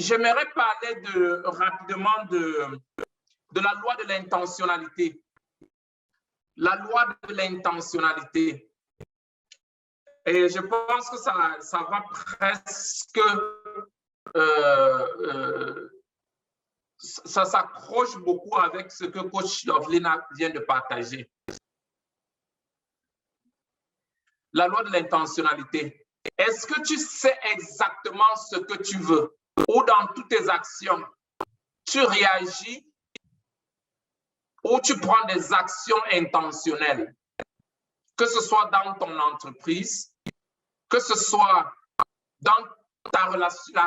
j'aimerais parler rapidement de la loi de l'intentionnalité. La loi de l'intentionnalité. Et je pense que ça va presque... ça s'accroche beaucoup avec ce que coach Loveline vient de partager. La loi de l'intentionnalité. Est-ce que tu sais exactement ce que tu veux ou dans toutes tes actions, tu réagis ou tu prends des actions intentionnelles, que ce soit dans ton entreprise, que ce soit dans la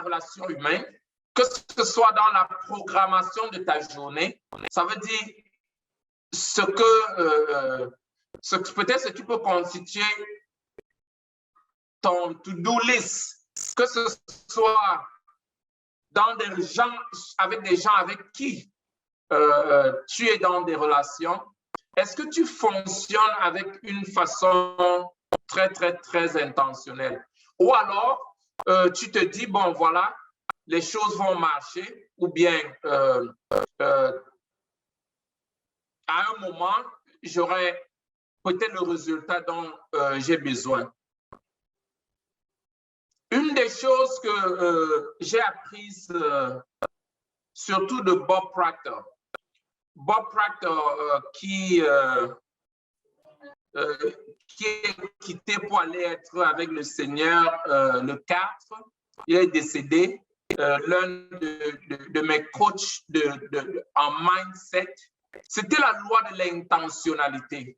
relation humaine, que ce soit dans la programmation de ta journée. Ça veut dire peut-être ce qui peut constituer ton to-do list, que ce soit avec des gens avec qui tu es dans des relations. Est-ce que tu fonctionnes avec une façon très, très, très intentionnelle? Ou alors, tu te dis, bon, voilà, les choses vont marcher, ou bien à un moment, j'aurai peut-être le résultat dont j'ai besoin. Une des choses que j'ai apprises, surtout de Bob Proctor. Bob Proctor qui est quitté pour aller être avec le Seigneur le 4, il est décédé. L'un de mes coachs en mindset, c'était la loi de l'intentionnalité.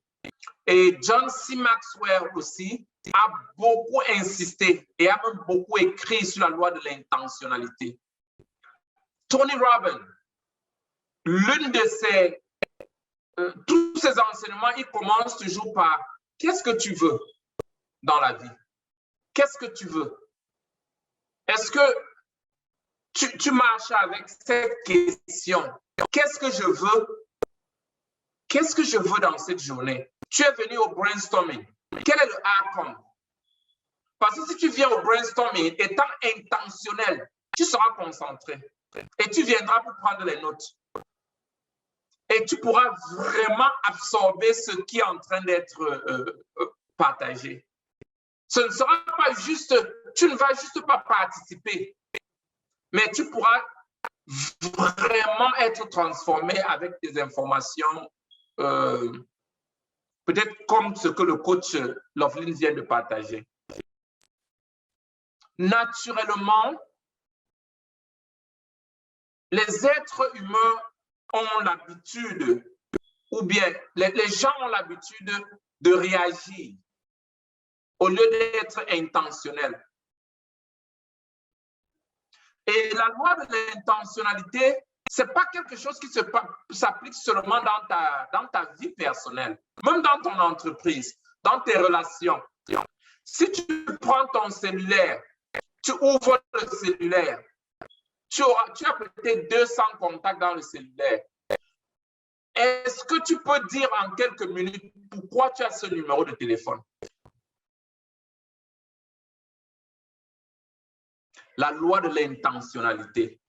Et John C. Maxwell aussi a beaucoup insisté et a même beaucoup écrit sur la loi de l'intentionnalité. Tony Robbins, l'une de tous ses enseignements, il commence toujours par « Qu'est-ce que tu veux dans la vie? Qu'est-ce que tu veux? » Est-ce que tu marches avec cette question? Qu'est-ce que je veux? Qu'est-ce que je veux dans cette journée? Tu es venu au brainstorming. Quel est le outcome? Parce que si tu viens au brainstorming, étant intentionnel, tu seras concentré et tu viendras pour prendre les notes. Et tu pourras vraiment absorber ce qui est en train d'être partagé. Ce ne sera pas juste, tu ne vas juste pas participer, mais tu pourras vraiment être transformé avec des informations, peut-être comme ce que le coach Loveline vient de partager. Naturellement, les êtres humains ont l'habitude, ou bien les gens ont l'habitude de réagir au lieu d'être intentionnels. Et la loi de l'intentionnalité, ce n'est pas quelque chose qui s'applique seulement dans ta vie personnelle, même dans ton entreprise, dans tes relations. Si tu prends ton cellulaire, tu ouvres le cellulaire, tu as peut-être 200 contacts dans le cellulaire. Est-ce que tu peux dire en quelques minutes pourquoi tu as ce numéro de téléphone? La loi de l'intentionnalité.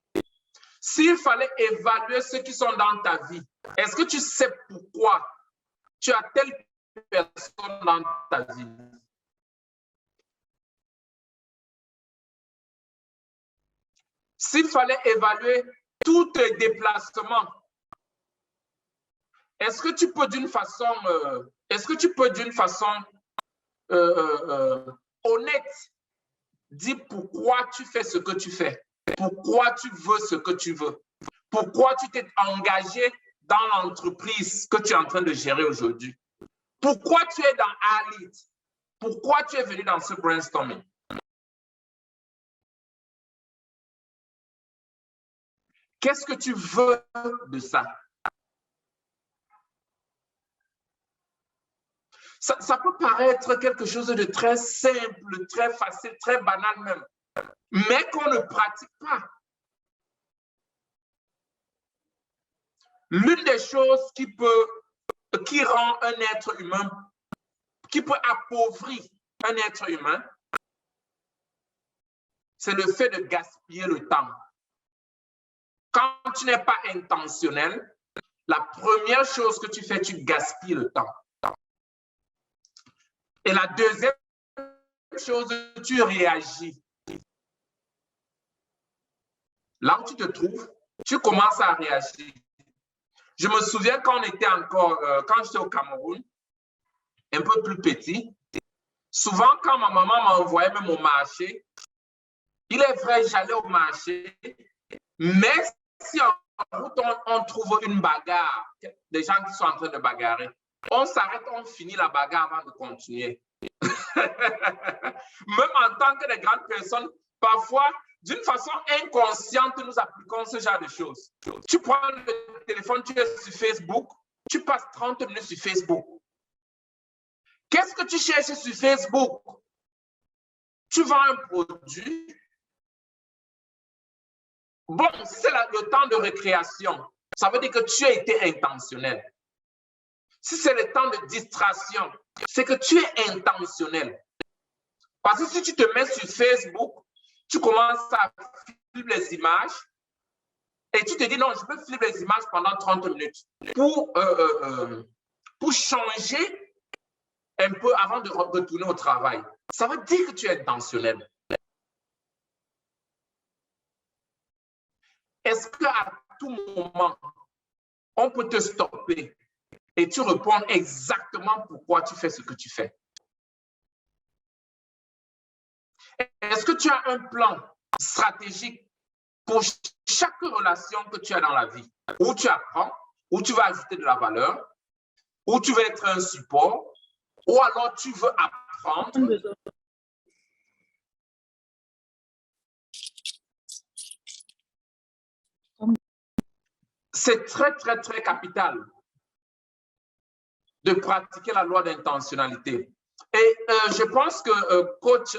S'il fallait évaluer ceux qui sont dans ta vie, est-ce que tu sais pourquoi tu as telle personne dans ta vie? S'il fallait évaluer tous tes déplacements, est-ce que tu peux d'une façon, honnête dire pourquoi tu fais ce que tu fais, pourquoi tu veux ce que tu veux, pourquoi tu t'es engagé dans l'entreprise que tu es en train de gérer aujourd'hui, pourquoi tu es dans Alit, pourquoi tu es venu dans ce brainstorming. Qu'est-ce que tu veux de ça? Ça peut paraître quelque chose de très simple, très facile, très banal même, mais qu'on ne pratique pas. L'une des choses qui rend un être humain, qui peut appauvrir un être humain, c'est le fait de gaspiller le temps. quand tu n'es pas intentionnel, la première chose que tu fais, tu gaspilles le temps. Et la deuxième chose, tu réagis. Là où tu te trouves, tu commences à réagir. Je me souviens quand on était encore, quand j'étais au Cameroun, un peu plus petit, souvent quand ma maman m'envoyait même au marché, il est vrai, j'allais au marché, mais si en route on trouve une bagarre, des gens qui sont en train de bagarrer, on s'arrête, on finit la bagarre avant de continuer. Même en tant que des grandes personnes, parfois, d'une façon inconsciente, nous appliquons ce genre de choses. Tu prends le téléphone, tu es sur Facebook, tu passes 30 minutes sur Facebook. Qu'est-ce que tu cherches sur Facebook? Tu vends un produit. Bon, si c'est le temps de récréation, ça veut dire que tu as été intentionnel. Si c'est le temps de distraction, c'est que tu es intentionnel. Parce que si tu te mets sur Facebook, tu commences à filmer les images et tu te dis non, je peux filmer les images pendant 30 minutes pour changer un peu avant de retourner au travail. Ça veut dire que tu es intentionnel. Est-ce qu'à tout moment, on peut te stopper et tu réponds exactement pourquoi tu fais ce que tu fais? Est-ce que tu as un plan stratégique pour chaque relation que tu as dans la vie, où tu apprends, où tu vas ajouter de la valeur, où tu veux être un support, ou alors tu veux apprendre? C'est très, très, très capital de pratiquer la loi d'intentionnalité. Et je pense que, coach,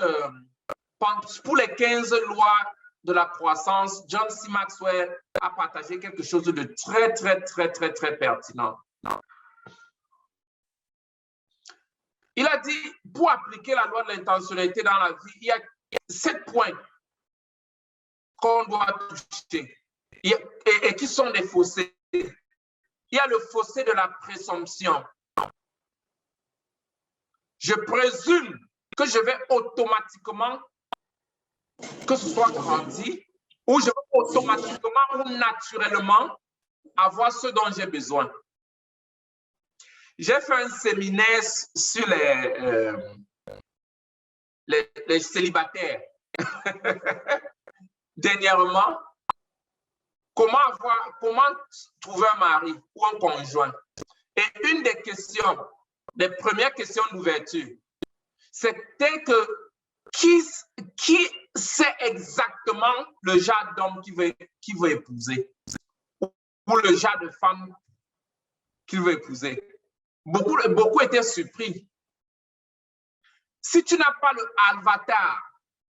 pour les 15 lois de la croissance, John C. Maxwell a partagé quelque chose de très, très, très, très, très pertinent. Il a dit, pour appliquer la loi de l'intentionnalité dans la vie, il y a 7 points qu'on doit toucher et qui sont des fossés. Il y a le fossé de la présomption. Je présume que je vais automatiquement, que ce soit grandi, ou je vais automatiquement ou naturellement avoir ce dont j'ai besoin. J'ai fait un séminaire sur les célibataires. Dernièrement, comment trouver un mari ou un conjoint? Et une des questions, des premières questions d'ouverture, c'était que qui sait exactement le genre d'homme qu'il veut épouser ou le genre de femme qu'il veut épouser? Beaucoup étaient surpris. Si tu n'as pas le avatar,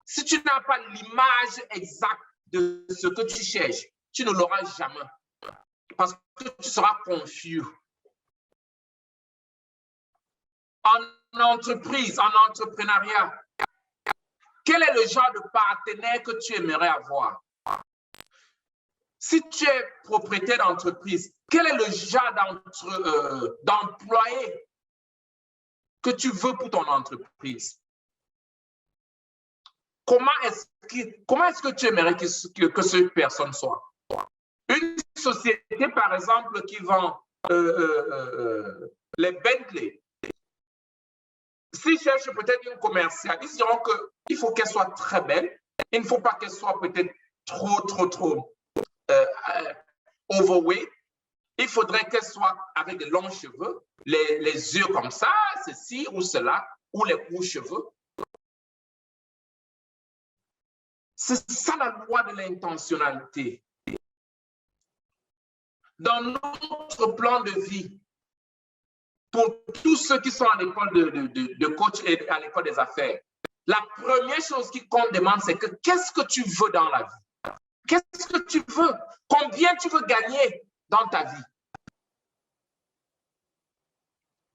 si tu n'as pas l'image exacte de ce que tu cherches, tu ne l'auras jamais. Parce que tu seras confus. En entreprise, en entrepreneuriat, quel est le genre de partenaire que tu aimerais avoir? Si tu es propriétaire d'entreprise, quel est le genre d'employé que tu veux pour ton entreprise? Comment est-ce que tu aimerais que cette personne soit? Une société, par exemple, qui vend les Bentley, s'ils cherchent peut-être une commerciale, ils diront qu'il faut qu'elle soit très belle. Il ne faut pas qu'elle soit peut-être trop overweight. Il faudrait qu'elle soit avec de longs cheveux, les yeux comme ça, ceci ou cela, ou les courts cheveux. C'est ça la loi de l'intentionnalité. Dans notre plan de vie, pour tous ceux qui sont à l'école de coach et à l'école des affaires, la première chose qu'on demande, c'est que qu'est-ce que tu veux dans la vie? Qu'est-ce que tu veux? Combien tu veux gagner dans ta vie?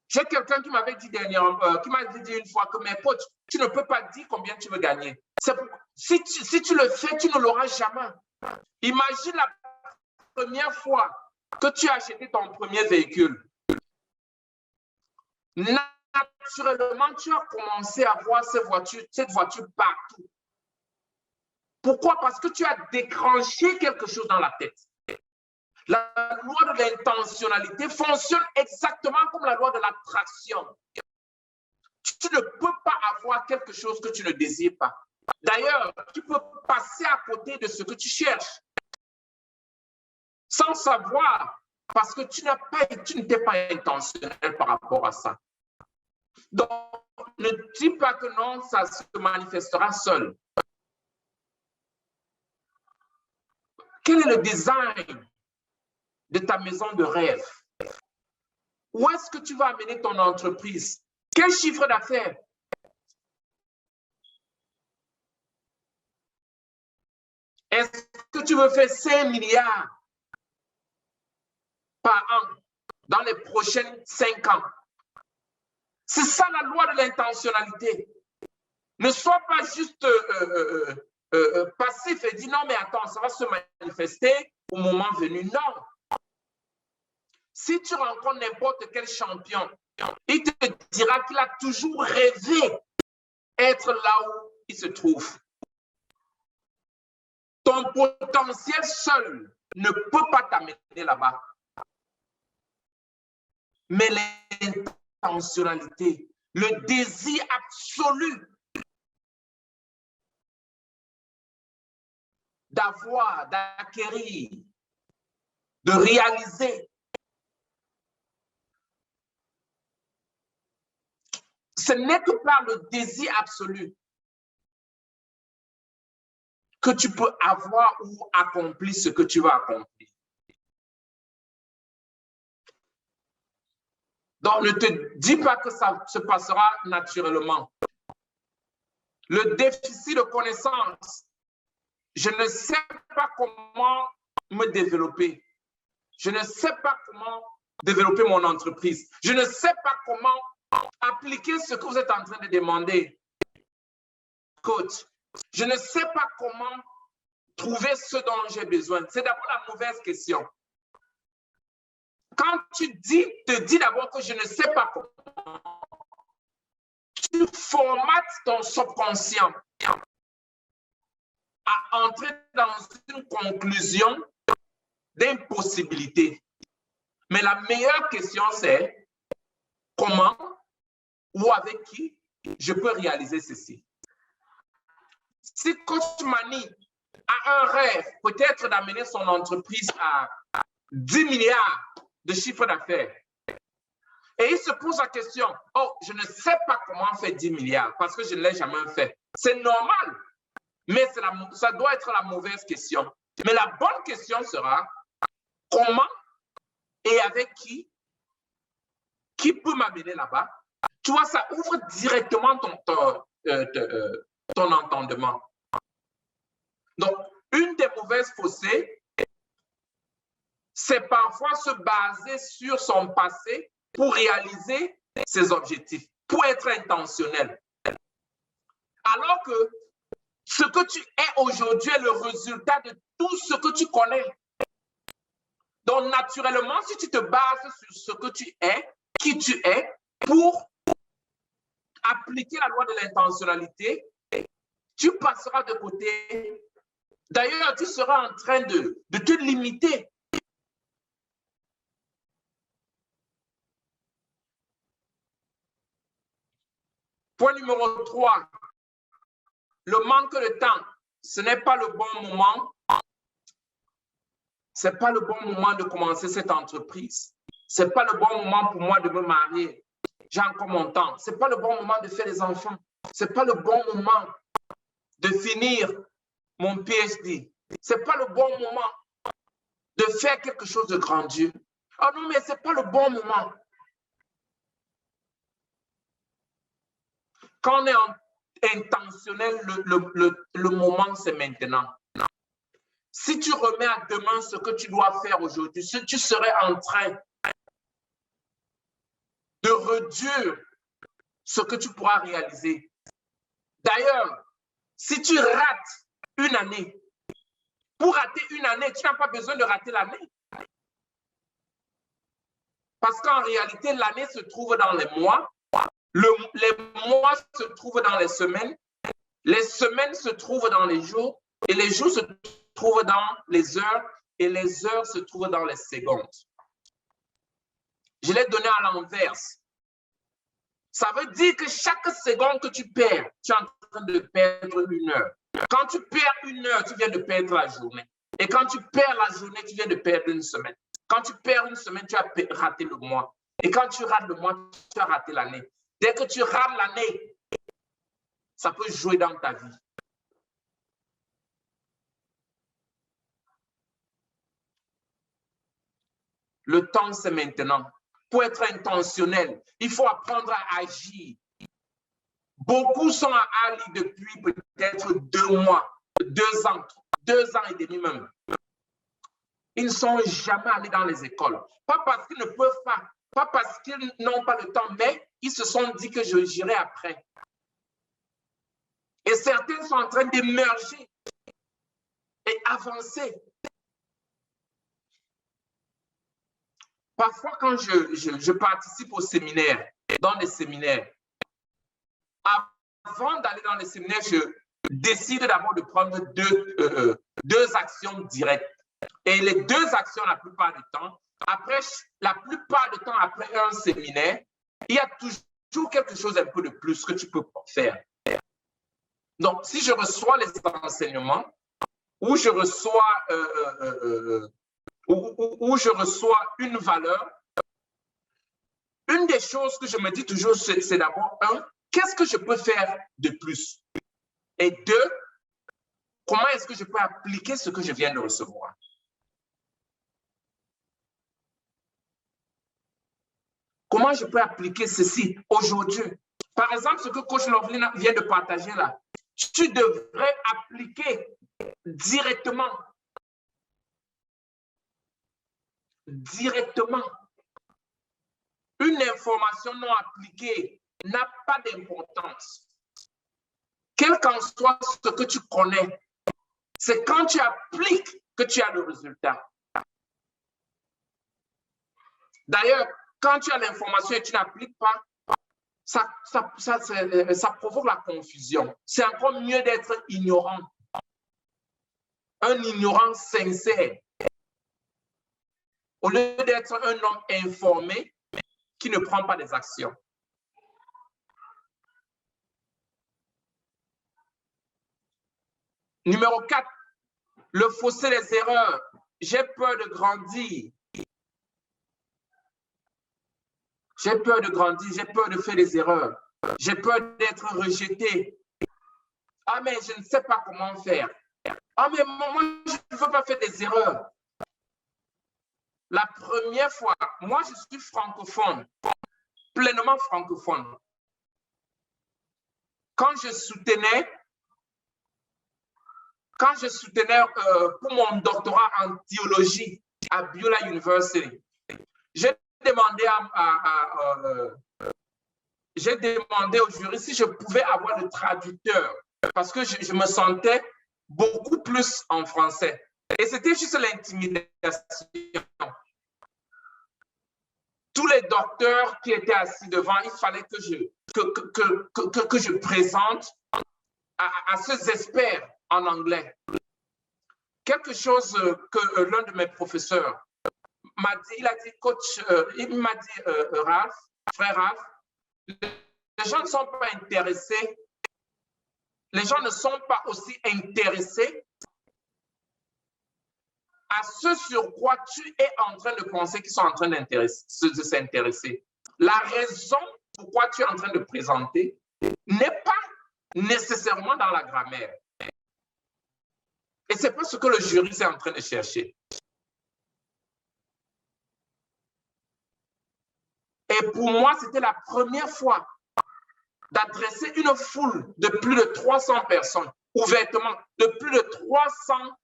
J'ai quelqu'un qui m'avait dit qui m'a dit une fois que, mais coach, tu ne peux pas dire combien tu veux gagner. Si tu le fais, tu ne l'auras jamais. Imagine la première fois que tu as acheté ton premier véhicule, naturellement, tu as commencé à voir cette voiture partout. Pourquoi? Parce que tu as déclenché quelque chose dans la tête. La loi de l'intentionnalité fonctionne exactement comme la loi de l'attraction. Tu ne peux pas avoir quelque chose que tu ne désires pas. D'ailleurs, tu peux passer à côté de ce que tu cherches sans savoir, parce que tu n'étais pas intentionnel par rapport à ça. Donc, ne dis pas que non, ça se manifestera seul. Quel est le design de ta maison de rêve? Où est-ce que tu vas amener ton entreprise? Quel chiffre d'affaires? Est-ce que tu veux faire 5 milliards par an dans les prochaines 5 ans? C'est ça la loi de l'intentionnalité. Ne sois pas juste passif et dis non, mais attends, ça va se manifester au moment venu. Non. Si tu rencontres n'importe quel champion, il te dira qu'il a toujours rêvé être là où il se trouve. Ton potentiel seul ne peut pas t'amener là-bas. Mais l'intentionnalité, le désir absolu d'avoir, d'acquérir, de réaliser, ce n'est que par le désir absolu que tu peux avoir ou accomplir ce que tu vas accomplir. Donc, ne te dis pas que ça se passera naturellement. Le déficit de connaissance, je ne sais pas comment me développer. Je ne sais pas comment développer mon entreprise. Je ne sais pas comment appliquer ce que vous êtes en train de demander, coach. Je ne sais pas comment trouver ce dont j'ai besoin. C'est d'abord la mauvaise question. Quand tu te dis d'abord que je ne sais pas comment, tu formates ton subconscient à entrer dans une conclusion d'impossibilité. Mais la meilleure question, c'est comment ou avec qui je peux réaliser ceci. Si Coach Mani a un rêve, peut-être d'amener son entreprise à 10 milliards de chiffre d'affaires, et il se pose la question, oh, je ne sais pas comment faire 10 milliards parce que je ne l'ai jamais fait. C'est normal, mais ça doit être la mauvaise question. Mais la bonne question sera, comment et avec qui peut m'amener là-bas? Tu vois, ça ouvre directement ton entendement. Donc, une des mauvaises fossés, c'est parfois se baser sur son passé pour réaliser ses objectifs, pour être intentionnel. Alors que ce que tu es aujourd'hui est le résultat de tout ce que tu connais. Donc, naturellement, si tu te bases sur ce que tu es, qui tu es, pour appliquer la loi de l'intentionnalité, tu passeras de côté. D'ailleurs, tu seras en train de te limiter. Point numéro 3, le manque de temps. Ce n'est pas le bon moment. Ce n'est pas le bon moment de commencer cette entreprise. Ce n'est pas le bon moment pour moi de me marier. J'ai encore mon temps. Ce n'est pas le bon moment de faire des enfants. Ce n'est pas le bon moment de finir mon PhD. Ce n'est pas le bon moment de faire quelque chose de grandiose. Oh non, mais ce n'est pas le bon moment. Quand on est intentionnel, le moment, c'est maintenant. Si tu remets à demain ce que tu dois faire aujourd'hui, tu serais en train de réduire ce que tu pourras réaliser. D'ailleurs, si tu rates une année, Pour rater une année, tu n'as pas besoin de rater l'année. Parce qu'en réalité, l'année se trouve dans les mois, les mois se trouvent dans les semaines se trouvent dans les jours, et les jours se trouvent dans les heures, et les heures se trouvent dans les secondes. Je l'ai donné à l'inverse. Ça veut dire que chaque seconde que tu perds, tu es en train de perdre une heure. Quand tu perds une heure, tu viens de perdre la journée. Et quand tu perds la journée, tu viens de perdre une semaine. Quand tu perds une semaine, tu as raté le mois. Et quand tu rates le mois, tu as raté l'année. Dès que tu rates l'année, ça peut jouer dans ta vie. Le temps, c'est maintenant. Pour être intentionnel, il faut apprendre à agir. Beaucoup sont à Ali depuis peut-être 2 mois, 2 ans, 2 ans et demi même. Ils ne sont jamais allés dans les écoles. Pas parce qu'ils ne peuvent pas, pas parce qu'ils n'ont pas le temps, mais ils se sont dit que je j'irai après. Et certains sont en train d'émerger et avancer. Parfois, quand je participe au séminaire, dans les séminaires, avant d'aller dans les séminaires, je décide d'abord de prendre deux actions directes. Et les 2 actions, la plupart du temps, après un séminaire, il y a toujours quelque chose un peu de plus que tu peux faire. Donc, si je reçois les enseignements, ou je reçois une valeur, une des choses que je me dis toujours, c'est d'abord, qu'est-ce que je peux faire de plus? Et 2, comment est-ce que je peux appliquer ce que je viens de recevoir? Comment je peux appliquer ceci aujourd'hui? Par exemple, ce que Coach Loveline vient de partager là, tu devrais appliquer directement. Directement. Une information non appliquée n'a pas d'importance. Quel qu'en soit ce que tu connais, c'est quand tu appliques que tu as le résultat. D'ailleurs, quand tu as l'information et tu n'appliques pas, ça provoque la confusion. C'est encore mieux d'être ignorant. Un ignorant sincère. Au lieu d'être un homme informé qui ne prend pas des actions. Numéro 4, le fossé des erreurs. J'ai peur de grandir. J'ai peur de grandir, j'ai peur de faire des erreurs. J'ai peur d'être rejeté. Ah, mais je ne sais pas comment faire. Ah, mais moi, je ne veux pas faire des erreurs. La première fois, moi, je suis francophone, pleinement francophone. Quand je soutenais pour mon doctorat en théologie à Biola University, j'ai demandé au jury si je pouvais avoir le traducteur parce que je me sentais beaucoup plus en français. Et c'était juste l'intimidation. Tous les docteurs qui étaient assis devant, il fallait que je présente à ces experts en anglais. Quelque chose que l'un de mes professeurs m'a dit, il a dit, coach, il m'a dit, Ralph, frère Ralph, les gens ne sont pas intéressés, les gens ne sont pas aussi intéressés à ce sur quoi tu es en train de penser qu'ils sont en train de s'intéresser. La raison pourquoi tu es en train de présenter n'est pas nécessairement dans la grammaire. Et c'est pas ce que le jury est en train de chercher. Et pour moi, c'était la première fois d'adresser une foule de plus de 300 personnes, ouvertement, de plus de 300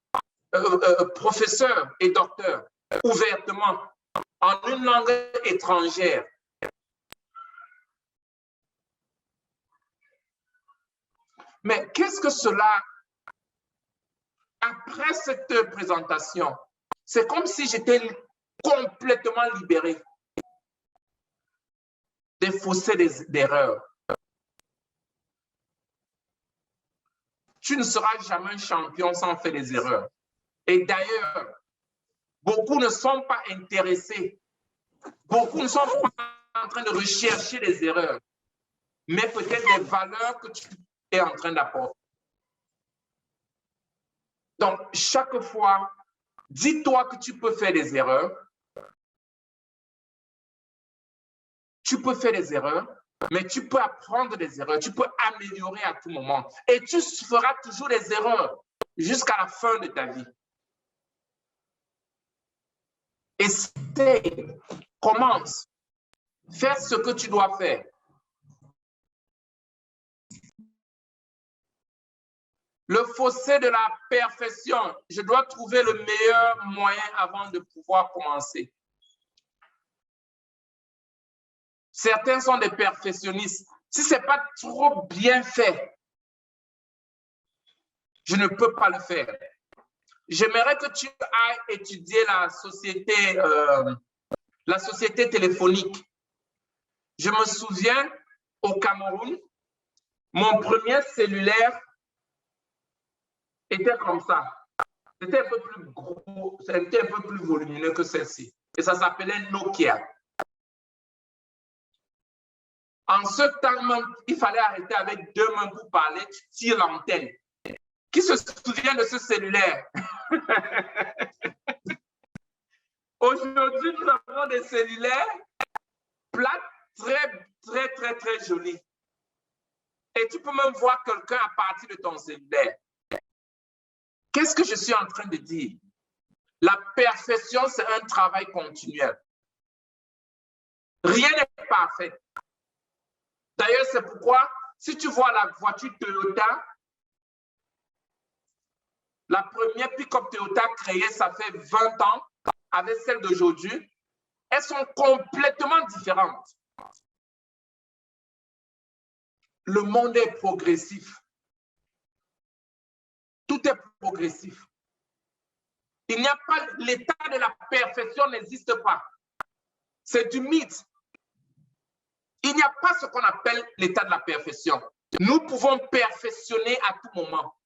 professeurs et docteurs, ouvertement, en une langue étrangère. Mais qu'est-ce que cela après cette présentation, c'est comme si j'étais complètement libéré des fossés d'erreurs. Tu ne seras jamais un champion sans faire des erreurs. Et d'ailleurs, beaucoup ne sont pas intéressés. Beaucoup ne sont pas en train de rechercher des erreurs, mais peut-être les valeurs que tu es en train d'apporter. Donc, chaque fois, dis-toi que tu peux faire des erreurs. Tu peux faire des erreurs, mais tu peux apprendre des erreurs. Tu peux améliorer à tout moment. Et tu feras toujours des erreurs jusqu'à la fin de ta vie. Essaye, commence, fais ce que tu dois faire. Le fossé de la perfection, je dois trouver le meilleur moyen avant de pouvoir commencer. Certains sont des perfectionnistes. Si ce n'est pas trop bien fait, je ne peux pas le faire. J'aimerais que tu ailles étudier la société téléphonique. Je me souviens, au Cameroun, mon premier cellulaire était comme ça. C'était un peu plus gros, c'était un peu plus volumineux que celle-ci. Et ça s'appelait Nokia. En ce temps, il fallait arrêter avec 2 mains pour parler, tu tires l'antenne. Qui se souvient de ce cellulaire? Aujourd'hui, nous avons des cellulaires plates, très jolis. Et tu peux même voir quelqu'un à partir de ton cellulaire. Qu'est-ce que je suis en train de dire? La perfection, c'est un travail continuel. Rien n'est parfait. D'ailleurs, c'est pourquoi, si tu vois la voiture Toyota, la première pick-up Toyota créée, ça fait 20 ans, avec celle d'aujourd'hui, elles sont complètement différentes. Le monde est progressif. Tout est progressif. Il n'y a pas, l'état de la perfection n'existe pas. C'est du mythe. Il n'y a pas ce qu'on appelle l'état de la perfection. Nous pouvons perfectionner à tout moment.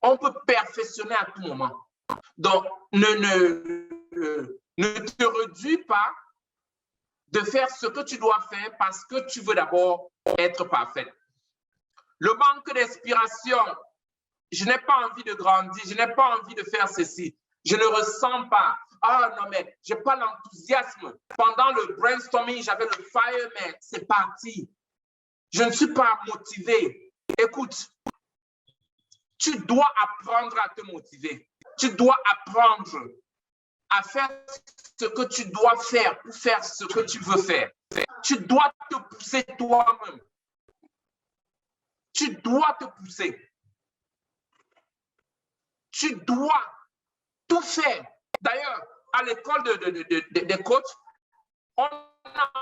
On peut perfectionner à tout moment. Donc, ne te réduis pas de faire ce que tu dois faire parce que tu veux d'abord être parfait. Le manque d'inspiration, je n'ai pas envie de grandir, je n'ai pas envie de faire ceci. Je ne ressens pas. Ah non, mais je n'ai pas l'enthousiasme. Pendant le brainstorming, j'avais le fire, mais c'est parti. Je ne suis pas motivé. Écoute, tu dois apprendre à te motiver. Tu dois apprendre à faire ce que tu dois faire pour faire ce que tu veux faire. Tu dois te pousser toi-même. Tu dois te pousser. Tu dois tout faire. D'ailleurs, à l'école des coachs, on a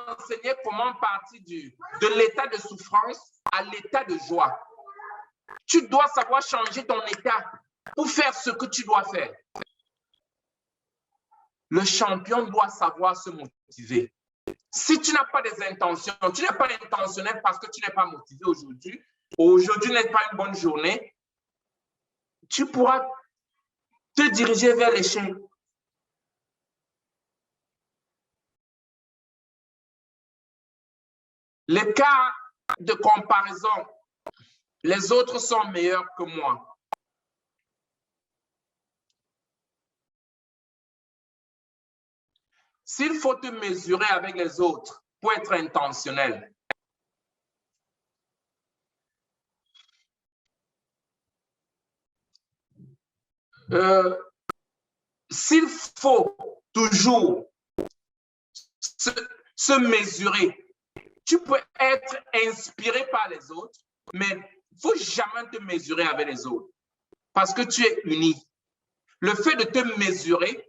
enseigné comment partir de l'état de souffrance à l'état de joie. Tu dois savoir changer ton état pour faire ce que tu dois faire. Le champion doit savoir se motiver. Si tu n'as pas des intentions, tu n'es pas intentionnel parce que tu n'es pas motivé aujourd'hui, aujourd'hui n'est pas une bonne journée, tu pourras te diriger vers l'échec. Les cas de comparaison, les autres sont meilleurs que moi. S'il faut te mesurer avec les autres pour être intentionnel, s'il faut toujours se mesurer, tu peux être inspiré par les autres, mais il ne faut jamais te mesurer avec les autres parce que tu es uni. Le fait de te mesurer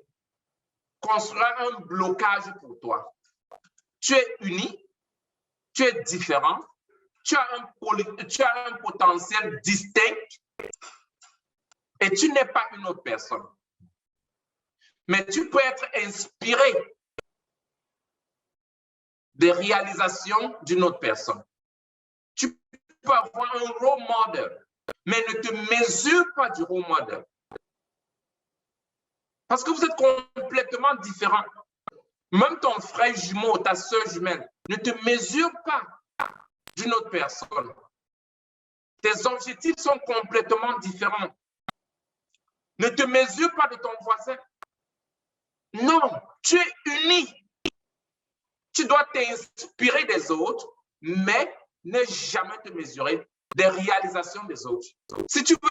construira un blocage pour toi. Tu es uni, tu es différent, tu as un potentiel distinct et tu n'es pas une autre personne. Mais tu peux être inspiré des réalisations d'une autre personne. Tu peux avoir un role model, mais ne te mesure pas du role model. Parce que vous êtes complètement différents. Même ton frère jumeau, ta soeur jumelle, ne te mesure pas d'une autre personne. Tes objectifs sont complètement différents. Ne te mesure pas de ton voisin. Non, tu es uni. Tu dois t'inspirer des autres, mais ne jamais te mesurer des réalisations des autres. Si tu veux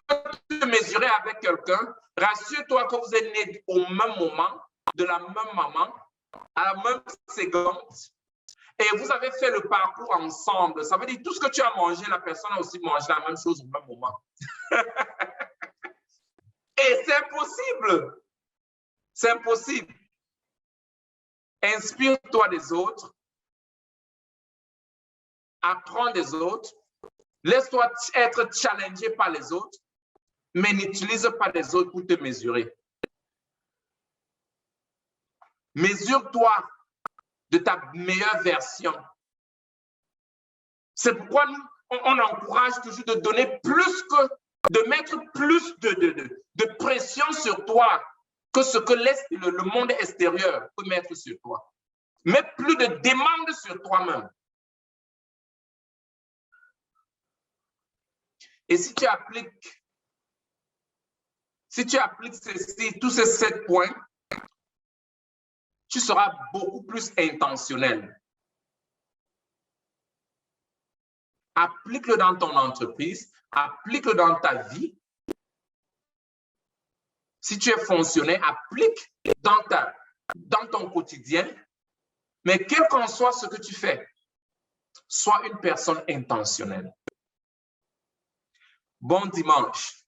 te mesurer avec quelqu'un, rassure-toi que vous êtes nés au même moment, de la même maman, à la même seconde, et vous avez fait le parcours ensemble. Ça veut dire tout ce que tu as mangé, la personne a aussi mangé la même chose au même moment. Et c'est impossible. C'est impossible. Inspire-toi des autres. Apprends des autres. Laisse-toi être challengé par les autres, mais n'utilise pas les autres pour te mesurer. Mesure-toi de ta meilleure version. C'est pourquoi on encourage toujours de donner plus que, de mettre plus de pression sur toi que ce que le monde extérieur peut mettre sur toi. Mets plus de demandes sur toi-même. Et si tu appliques tous ces 7 points, tu seras beaucoup plus intentionnel. Applique-le dans ton entreprise, applique-le dans ta vie. Si tu es fonctionnaire, applique dans ton quotidien. Mais quel qu'en soit ce que tu fais, sois une personne intentionnelle. Bon dimanche.